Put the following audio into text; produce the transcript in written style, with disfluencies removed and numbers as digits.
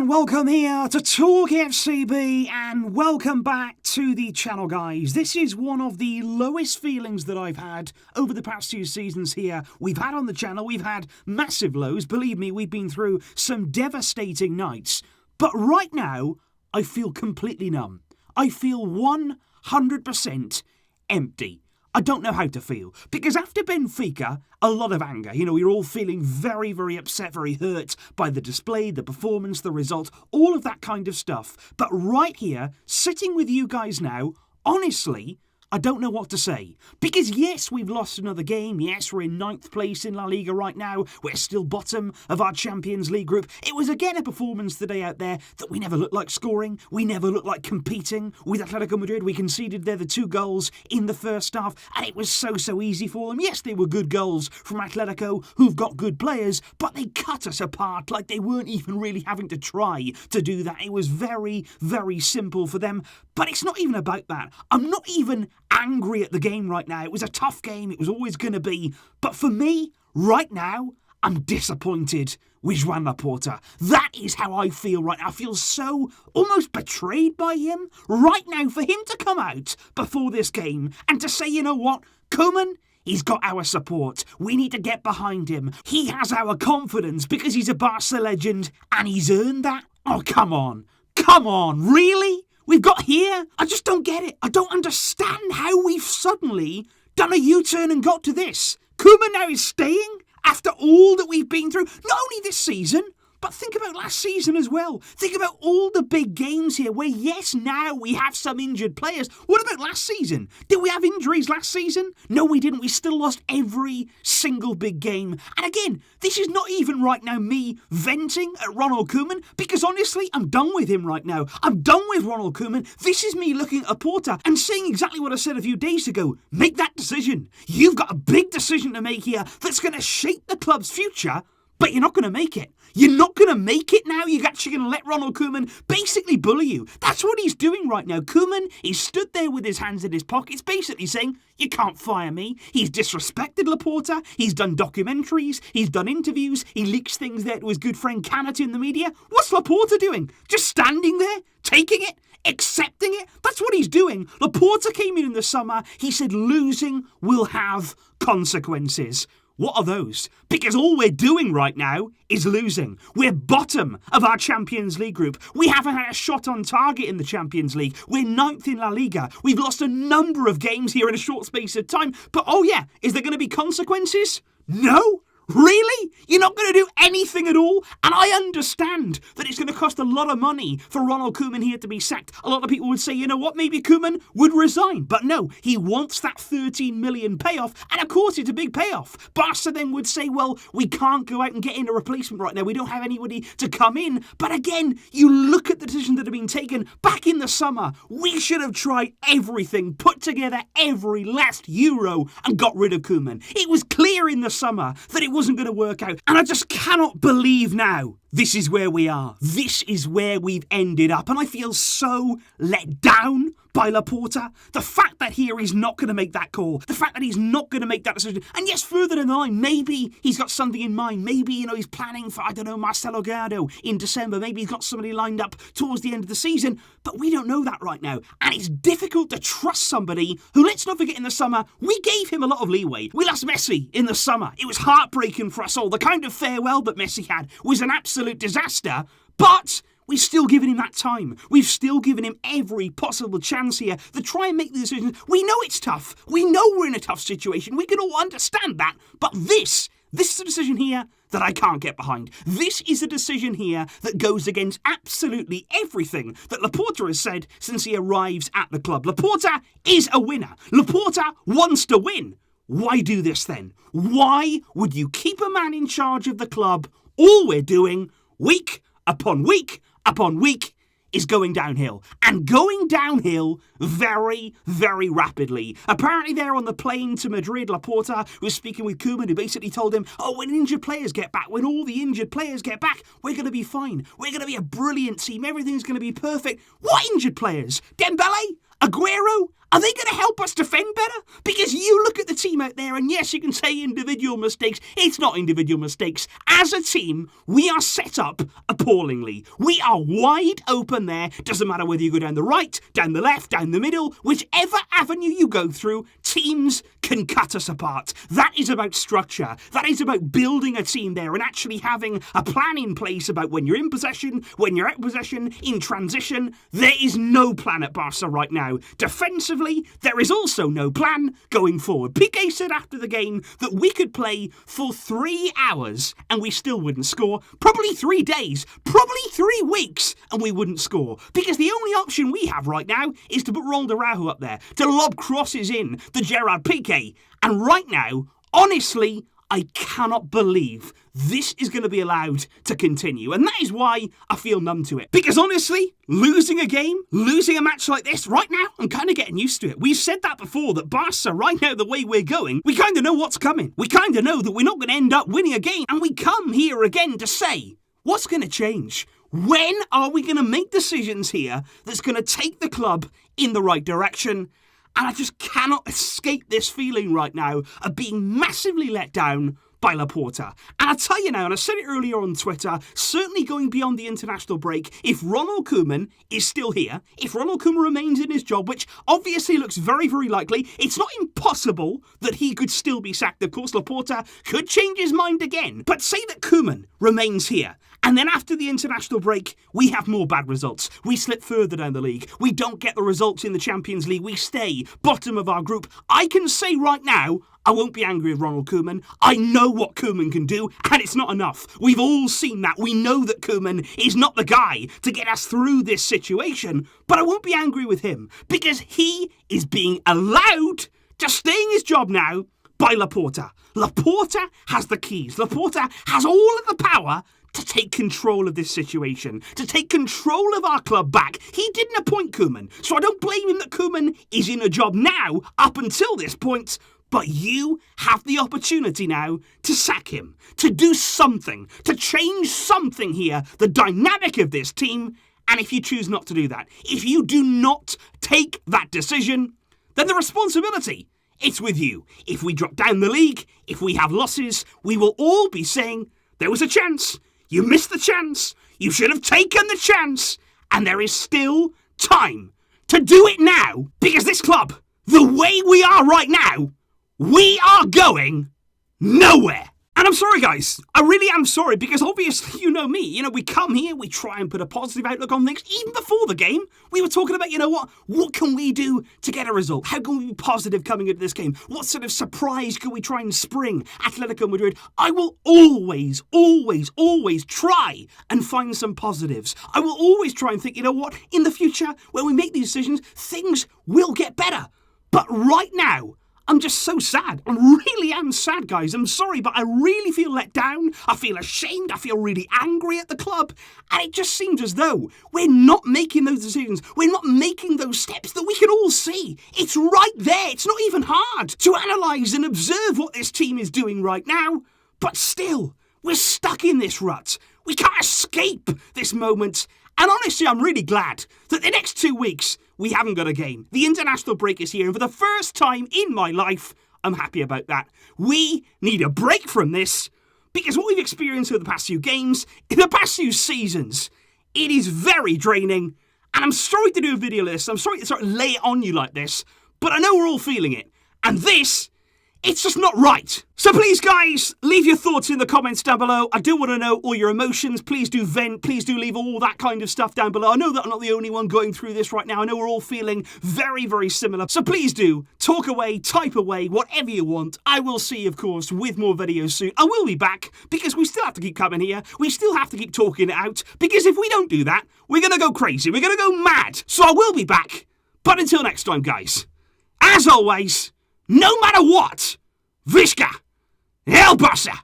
and welcome here to Talk FCB, and welcome back to the channel, guys. This is one of the lowest feelings that I've had over the past 2 seasons here. We've had on the channel, we've had massive lows. Believe me, we've been through some devastating nights. But right now, I feel completely numb. I feel 100% empty. I don't know how to feel. Because after Benfica, a lot of anger. You know, we're all feeling very, very upset, very hurt by the display, the performance, the result, all of that kind of stuff. But right here, sitting with you guys now, honestly, I don't know what to say. Because yes, we've lost another game. Yes, we're in 9th place in La Liga right now. We're still bottom of our Champions League group. It was again a performance today out there that we never looked like scoring. We never looked like competing with Atletico Madrid. We conceded there the 2 goals in the first half, and it was so easy for them. Yes, they were good goals from Atletico, who've got good players, but they cut us apart like they weren't even really having to try to do that. It was very, very simple for them. But it's not even about that. I'm not even angry at the game right now. It was a tough game. It was always going to be. But for me, right now, I'm disappointed with Joan Laporta. That is how I feel right now. I feel so almost betrayed by him right now, for him to come out before this game and to say, you know what, Koeman, he's got our support. We need to get behind him. He has our confidence because he's a Barça legend and he's earned that. Oh, come on. Come on, really? We've got here? I just don't get it. I don't understand how we've suddenly done a U-turn and got to this. Koeman now is staying after all that we've been through, not only this season, but think about last season as well. Think about all the big games here where, yes, now we have some injured players. What about last season? Did we have injuries last season? No, we didn't. We still lost every single big game. And again, this is not even right now me venting at Ronald Koeman, because honestly, I'm done with him right now. I'm done with Ronald Koeman. This is me looking at Laporta and saying exactly what I said a few days ago. Make that decision. You've got a big decision to make here that's going to shape the club's future, but you're not going to make it. You're not going to make it now. You're actually going to let Ronald Koeman basically bully you. That's what he's doing right now. Koeman is stood there with his hands in his pockets, basically saying, you can't fire me. He's disrespected Laporta. He's done documentaries. He's done interviews. He leaks things there to his good friend Canada in the media. What's Laporta doing? Just standing there, taking it, accepting it? That's what he's doing. Laporta came in the summer. He said losing will have consequences. What are those? Because all we're doing right now is losing. We're bottom of our Champions League group. We haven't had a shot on target in the Champions League. We're 9th in La Liga. We've lost a number of games here in a short space of time. But oh yeah, is there going to be consequences? No? Really? You're not going to do anything at all? And I understand that it's going to cost a lot of money for Ronald Koeman here to be sacked. A lot of people would say, you know what, maybe Koeman would resign. But no, he wants that 13 million payoff. And of course, it's a big payoff. Barça then would say, well, we can't go out and get in a replacement right now. We don't have anybody to come in. But again, you look at the decisions that have been taken back in the summer. We should have tried everything, put together every last euro and got rid of Koeman. It was clear in the summer that it wasn't going to work out. And I just cannot believe now this is where we are. This is where we've ended up. And I feel so let down by Laporta. The fact that here he's not going to make that call. The fact that he's not going to make that decision. And yes, further down the line, maybe he's got something in mind. Maybe, you know, he's planning for, I don't know, Marcelo Gallardo in December. Maybe he's got somebody lined up towards the end of the season. But we don't know that right now. And it's difficult to trust somebody who, let's not forget, in the summer, we gave him a lot of leeway. We lost Messi in the summer. It was heartbreaking for us all. The kind of farewell that Messi had was an absolute disaster. But we've still given him that time. We've still given him every possible chance here to try and make the decisions. We know it's tough. We know we're in a tough situation. We can all understand that. But this is a decision here that I can't get behind. This is a decision here that goes against absolutely everything that Laporta has said since he arrives at the club. Laporta is a winner. Laporta wants to win. Why do this then? Why would you keep a man in charge of the club? All we're doing, week upon week upon week, is going downhill. And going downhill very, very rapidly. Apparently there on the plane to Madrid, Laporta was speaking with Koeman, who basically told him, oh, when injured players get back, when all the injured players get back, we're going to be fine. We're going to be a brilliant team. Everything's going to be perfect. What injured players? Dembele? Aguero? Are they going to help us defend better? Because you look at the team out there, and yes, you can say individual mistakes. It's not individual mistakes. As a team, we are set up appallingly. We are wide open there. Doesn't matter whether you go down the right, down the left, down the middle, whichever avenue you go through, teams can cut us apart. That is about structure. That is about building a team there and actually having a plan in place about when you're in possession, when you're out of possession, in transition. There is no plan at Barca right now. Defensively, there is also no plan going forward. Piqué said after the game that we could play for 3 hours and we still wouldn't score. Probably 3 days, probably 3 weeks, and we wouldn't score. Because the only option we have right now is to put Ronald Araujo up there, to lob crosses in to Gerard Piqué. And right now, honestly, I cannot believe this is going to be allowed to continue. And that is why I feel numb to it. Because honestly, losing a game, losing a match like this, right now, I'm kind of getting used to it. We've said that before, that Barca, right now, the way we're going, we kind of know what's coming. We kind of know that we're not going to end up winning a game. And we come here again to say, what's going to change? When are we going to make decisions here that's going to take the club in the right direction? And I just cannot escape this feeling right now of being massively let down by Laporta. And I tell you now, and I said it earlier on Twitter, certainly going beyond the international break, if Ronald Koeman is still here, if Ronald Koeman remains in his job, which obviously looks very, very likely, it's not impossible that he could still be sacked. Of course, Laporta could change his mind again. But say that Koeman remains here, and then after the international break, we have more bad results. We slip further down the league. We don't get the results in the Champions League. We stay bottom of our group. I can say right now, I won't be angry with Ronald Koeman. I know what Koeman can do, and it's not enough. We've all seen that. We know that Koeman is not the guy to get us through this situation, but I won't be angry with him because he is being allowed to stay in his job now by Laporta. Laporta has the keys. Laporta has all of the power to take control of this situation, to take control of our club back. He didn't appoint Koeman, so I don't blame him that Koeman is in a job now up until this point. But you have the opportunity now to sack him, to do something, to change something here, the dynamic of this team. And if you choose not to do that, if you do not take that decision, then the responsibility, it's with you. If we drop down the league, if we have losses, we will all be saying, there was a chance, you missed the chance, you should have taken the chance, and there is still time to do it now, because this club, the way we are right now, we are going nowhere. And I'm sorry, guys. I really am sorry, because obviously, you know me. You know, we come here, we try and put a positive outlook on things. Even before the game, we were talking about, you know what can we do to get a result? How can we be positive coming into this game? What sort of surprise can we try and spring Atletico Madrid? I will always, always, always try and find some positives. I will always try and think, you know what, in the future, when we make these decisions, things will get better. But right now, I'm just so sad. I really am sad, guys. I'm sorry, but I really feel let down. I feel ashamed. I feel really angry at the club. And it just seems as though we're not making those decisions. We're not making those steps that we can all see. It's right there. It's not even hard to analyse and observe what this team is doing right now. But still, we're stuck in this rut. We can't escape this moment. And honestly, I'm really glad that the next 2 weeks, we haven't got a game. The international break is here, and for the first time in my life, I'm happy about that. We need a break from this, because what we've experienced over the past few games, in the past few seasons, it is very draining, and I'm sorry to do a video like this, I'm sorry to sort of lay it on you like this, but I know we're all feeling it, and this, it's just not right. So please, guys, leave your thoughts in the comments down below. I do want to know all your emotions. Please do vent. Please do leave all that kind of stuff down below. I know that I'm not the only one going through this right now. I know we're all feeling very, very similar. So please do talk away, type away, whatever you want. I will see you, of course, with more videos soon. I will be back because we still have to keep coming here. We still have to keep talking it out, because if we don't do that, we're going to go crazy. We're going to go mad. So I will be back. But until next time, guys, as always, no matter what, Visca, El Barça!